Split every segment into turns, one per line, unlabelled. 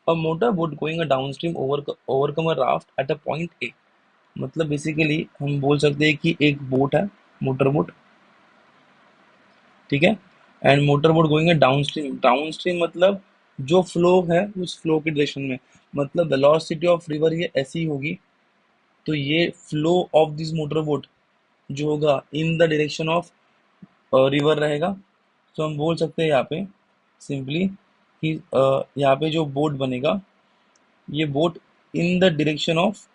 A motor boat going a downstream overcome a raft at a point A. मतलब basically हम बोल सकते हैं कि एक बोट है, मोटर बोट, ठीक है, and motor boat going a downstream. Downstream मतलब जो फ्लो है उस फ्लो के डायरेक्शन में, मतलब वेलोसिटी ऑफ रिवर ये ऐसी होगी, तो ये flow of this motor boat जो होगा in the direction of river रहेगा। तो हम बोल सकते हैं यहाँ पे सिंपली कि यहाँ पे जो बोट बनेगा, ये boat in the direction of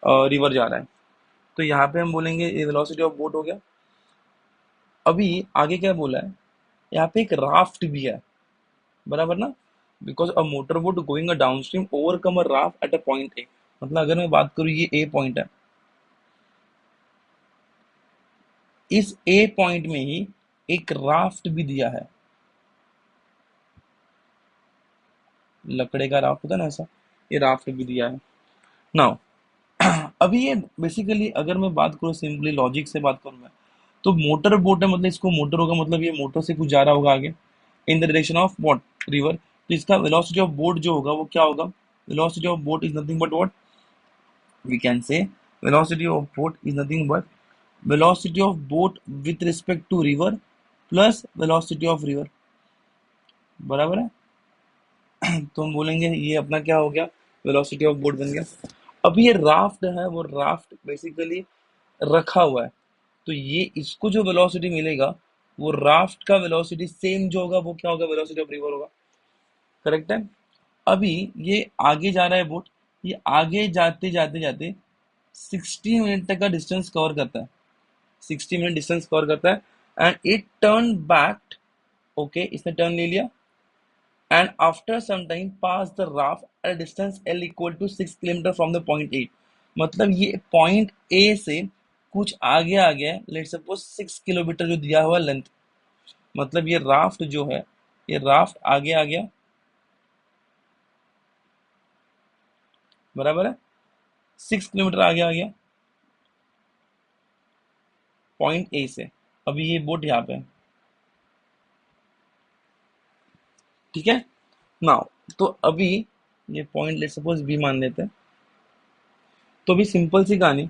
river जा रहा है। तो यहाँ पे हम बोलेंगे ये वेलोसिटी ऑफ बोट हो गया। अभी आगे क्या बोला है, यहाँ पे एक राफ्ट भी है, बराबर ना, because a motor boat going a downstream overcome a raft at a point A. मतलब अगर मैं बात करूँ ये ए पॉइंट है, इस ए पॉइंट में ही एक राफ्ट भी दिया है, लकड़े का राफ्ट होता है ना ऐसा, ये राफ्ट भी दिया है। नाउ अभी ये बेसिकली अगर मैं बात करूँ सिंपली लॉजिक से बात करूँ मैं, तो मोटर बोट है मतलब इसको मोटर होगा, मतलब ये मोटर से कुछ जा रहा होगा आगे in the direction of what, river. तो इसका वेलोसिटी ऑफ बोट जो होगा वो क्या होगा, velocity of boat is nothing but what, we can say velocity of boat is nothing but velocity of boat with respect to river plus velocity of river, बराबर है। तो हम बोलेंगे ये अपना क्या हो गया, वेलोसिटी ऑफ बोट बन गया। अब ये राफ्ट है, वो राफ्ट बेसिकली रखा हुआ है, तो ये इसको जो वेलोसिटी मिलेगा वो राफ्ट का वेलोसिटी सेम जो होगा वो क्या होगा, वेलोसिटी ऑफ रिवर होगा, करेक्ट है। अभी ये आगे जा रहा है बोट, ये आगे जाते जाते जाते 60 मिनट तक का डिस्टेंस कवर करता है, 60 मिनट डिस्टेंस कवर करता है and it turn back. Okay, इसने टर्न ले लिया and after some time pass the raft at distance L equal to 6 kilometre from the point A. मतलब ये पॉइंट ए से कुछ आगे आ गया, लेट सपोज 6 किलोमीटर जो दिया हुआ लेंथ, मतलब ये राफ्ट जो है, ये राफ्ट आगे आ गया, बराबर है, 6 किलोमीटर आगे आ गया पॉइंट ए से। अभी ये बोट यहाँ पे है, ठीक है। नाउ तो अभी ये पॉइंट लेट सपोज बी मान लेते हैं। तो अभी सिंपल सी कहानी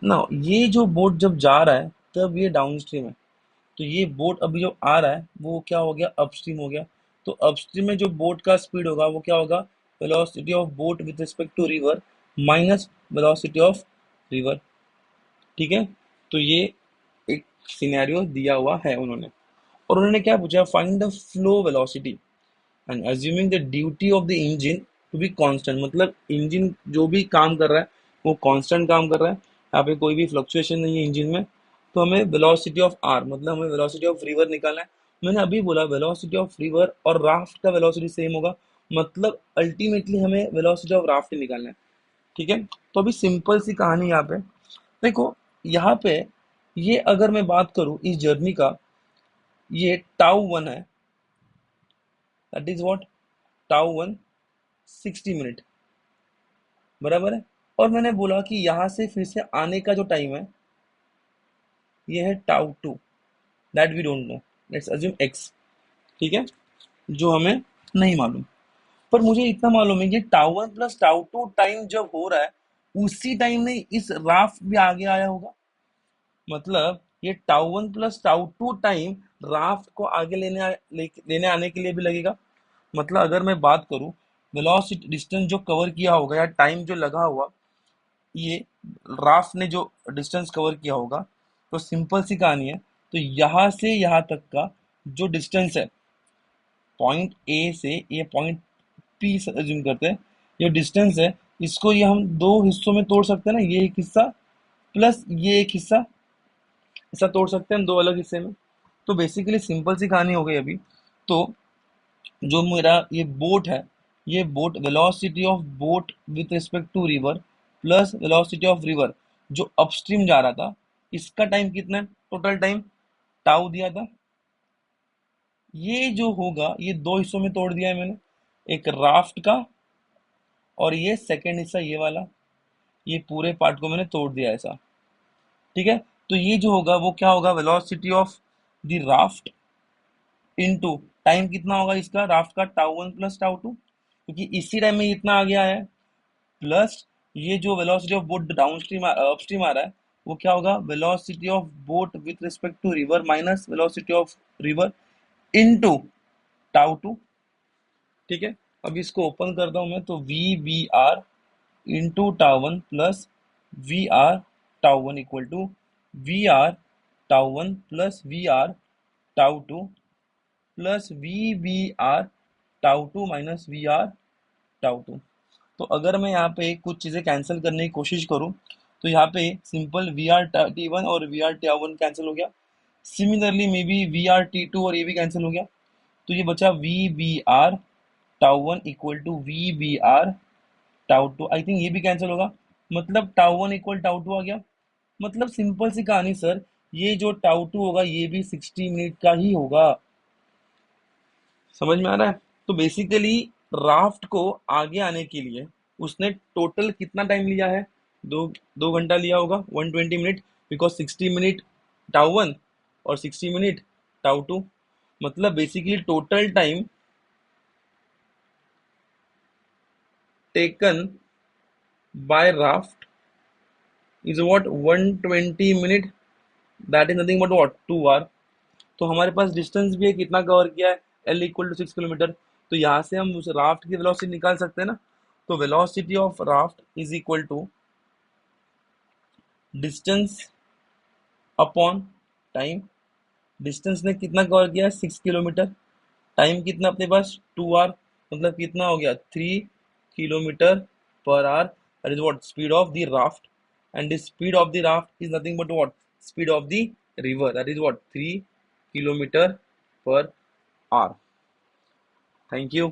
ना, ये जो बोट जब जा रहा है तब ये डाउन स्ट्रीम है, तो ये बोट अभी जो आ रहा है वो क्या हो गया, अपस्ट्रीम हो गया। तो अपस्ट्रीम में जो बोट का स्पीड होगा वो क्या होगा, velocity of boat with respect to river minus velocity of river, ठीक है। तो ये एक सिनेरियो दिया हुआ है उन्होंने, और उन्होंने क्या पूछा, find the flow velocity and assuming the duty of the engine to be constant. मतलब इंजन जो भी काम कर रहा है वो कांस्टेंट काम कर रहा है, यहाँ पे कोई भी फ्लक्चुएशन नहीं है इंजन में। तो हमें वेलोसिटी ऑफ आर मतलब हमें वेलोसिटी ऑफ रिवर निकालना है। मैंने अभी बोला वेलोसिटी ऑफ रिवर और राफ्ट का वेलोसिटी सेम होगा, मतलब अल्टीमेटली हमें वेलोसिटी ऑफ राफ्ट ही निकालना है, ठीक है। तो अभी सिंपल सी कहानी यहाँ पे देखो, यहाँ पे ये अगर मैं बात करूँ इस जर्नी का, ये टाउ वन है, that is what, tau one 60 minute, बराबर है। और मैंने बोला कि यहाँ से फिर से आने का जो टाइम है ये है tau two, that we don't know, let's assume X, ठीक है, जो हमें नहीं मालूम। पर मुझे इतना मालूम है ये tau one plus tau two time जब हो रहा है उसी टाइम में इस राफ्ट भी आगे आया होगा, मतलब ये tau one plus tau two time raft को आगे लेने आने के लिए भी लगेगा। मतलब अगर मैं बात करूं वेलोसिटी डिस्टेंस जो कवर किया होगा या टाइम जो लगा हुआ, ये राफ्ट ने जो डिस्टेंस कवर किया होगा, तो सिंपल सी कहानी है। तो यहाँ से यहाँ तक का जो डिस्टेंस है पॉइंट ए से ये पॉइंट पी अज्यूम करते हैं, ये डिस्टेंस है, इसको ये हम दो हिस्सों में तोड़ सकते हैं ना, ये एक हिस्सा प्लस ये एक हिस्सा, ऐसा तोड़ सकते हैं हम दो अलग हिस्से में। तो बेसिकली सिंपल सी कहानी हो गई अभी। तो जो मेरा ये बोट है, ये boat velocity of boat with respect to river plus velocity of river जो अपस्ट्रीम जा रहा था, इसका टाइम कितना है, टोटल टाइम टाउ दिया था। ये जो होगा ये दो हिस्सों में तोड़ दिया है मैंने, एक राफ्ट का और ये सेकेंड हिस्सा ये वाला, ये पूरे पार्ट को मैंने तोड़ दिया ऐसा, ठीक है। तो ये जो होगा वो क्या होगा, velocity of the raft into time कितना होगा इसका राफ्ट का, tau one plus tau two, क्योंकि इसी टाइम में इतना आ गया है, प्लस ये जो velocity of boat downstream upstream आ रहा है, वो क्या होगा, velocity of boat with respect to river minus velocity of river into tau two. ठीक है, अब इसको ओपन करता हूं मैं, तो V B R into tau one plus V R tau one equal to V R tau one plus V R tau two plus V B R tau two minus V R tau two. तो अगर मैं यहाँ पे कुछ चीज़ें cancel करने की कोशिश करूँ, तो यहाँ पे simple V R T one और V R tau one cancel हो गया। Similarly maybe V R T two और ये भी कैंसिल हो गया, तो ये बचा V B R tau one equal to V B R tau two. I think ये भी कैंसिल होगा, मतलब tau one equal tau two आ गया। मतलब सिंपल सी कहानी सर, ये जो टाउ टू होगा ये भी 60 मिनट का ही होगा। समझ में आ रहा है? तो बेसिकली राफ्ट को आगे आने के लिए उसने टोटल कितना टाइम लिया है, 2 घंटा लिया होगा, 120 minute, because 60 minute tau one और 60 मिनट टाउ टू। मतलब basically total time taken by raft is what 120 minute, that is nothing but what 2 hour. तो हमारे पास डिस्टेंस भी है, कितना कवर किया है, एल इक्वल टू 6 किलोमीटर। तो यहाँ से हम उस राफ्ट की वेलोसिटी निकाल सकते हैं ना। तो velocity of raft is equal to distance upon time. Distance ने कितना कवर किया है, 6 किलोमीटर। टाइम कितना अपने पास, 2 आवर, मतलब कितना हो गया, 3 kilometre per hour. That is what speed of the raft, and the speed of the raft is nothing but what speed of the river, that is what 3 kilometre per hour. Thank you.